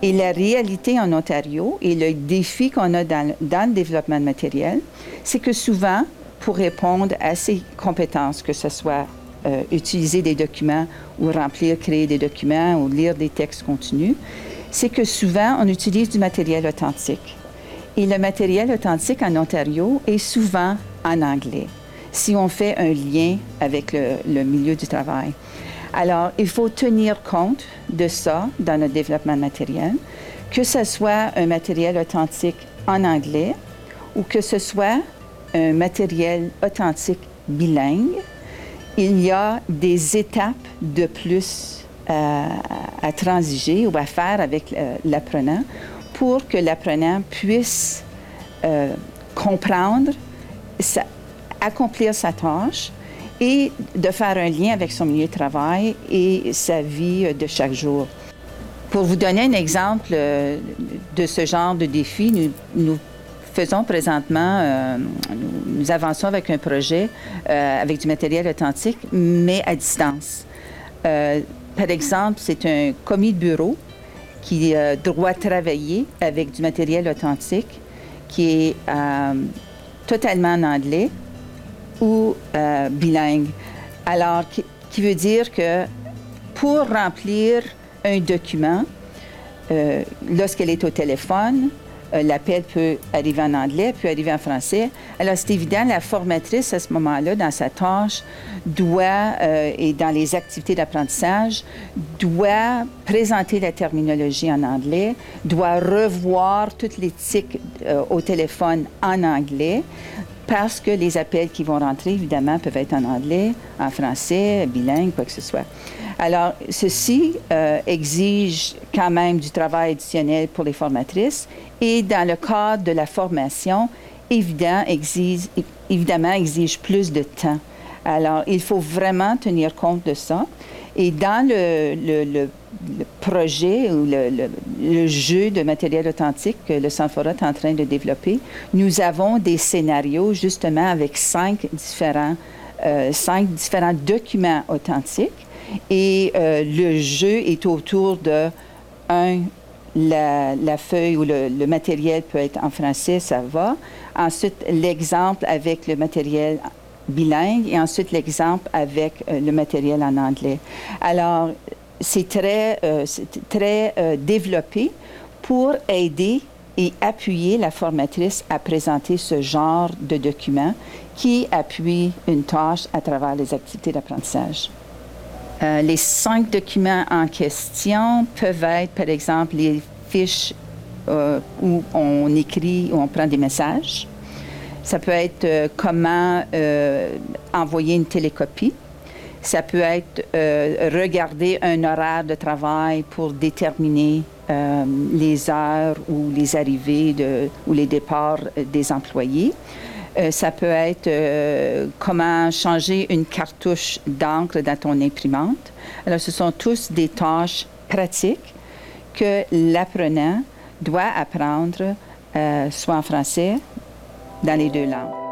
Et la réalité en Ontario et le défi qu'on a dans le développement de matériel, c'est que souvent, pour répondre à ces compétences, que ce soit utiliser des documents ou remplir, créer des documents ou lire des textes continus, c'est que souvent, on utilise du matériel authentique. Et le matériel authentique en Ontario est souvent en anglais, si on fait un lien avec le milieu du travail. Alors, il faut tenir compte de ça dans notre développement matériel, que ce soit un matériel authentique en anglais ou que ce soit un matériel authentique bilingue. Il y a des étapes de plus à transiger ou à faire avec l'apprenant pour que l'apprenant puisse comprendre, accomplir sa tâche et de faire un lien avec son milieu de travail et sa vie de chaque jour. Pour vous donner un exemple de ce genre de défi, nous faisons présentement, nous avançons avec un projet avec du matériel authentique, mais à distance. Par exemple, c'est un commis de bureau qui doit travailler avec du matériel authentique qui est totalement en anglais ou bilingue. Alors, qui veut dire que pour remplir un document, lorsqu'elle est au téléphone, l'appel peut arriver en anglais, peut arriver en français. Alors, c'est évident, la formatrice, à ce moment-là, dans sa tâche, et dans les activités d'apprentissage, doit présenter la terminologie en anglais, doit revoir toute l'éthique au téléphone en anglais, parce que les appels qui vont rentrer, évidemment, peuvent être en anglais, en français, bilingue, quoi que ce soit. Alors, ceci exige quand même du travail additionnel pour les formatrices et dans le cadre de la formation, évidemment, exige plus de temps. Alors, il faut vraiment tenir compte de ça. Et dans le projet ou le jeu de matériel authentique que le Centre Fora est en train de développer, nous avons des scénarios justement avec cinq différents documents authentiques. Et le jeu est autour de, la feuille ou le matériel peut être en français, ça va. Ensuite, l'exemple avec le matériel bilingue et ensuite l'exemple avec le matériel en anglais. Alors, c'est très développé pour aider et appuyer la formatrice à présenter ce genre de documents qui appuient une tâche à travers les activités d'apprentissage. Les 5 documents en question peuvent être, par exemple, les fiches où on écrit, où on prend des messages. Ça peut être comment envoyer une télécopie. Ça peut être regarder un horaire de travail pour déterminer les heures ou les arrivées ou les départs des employés. Ça peut être comment changer une cartouche d'encre dans ton imprimante. Alors, ce sont tous des tâches pratiques que l'apprenant doit apprendre, soit en français, dans les 2 langues.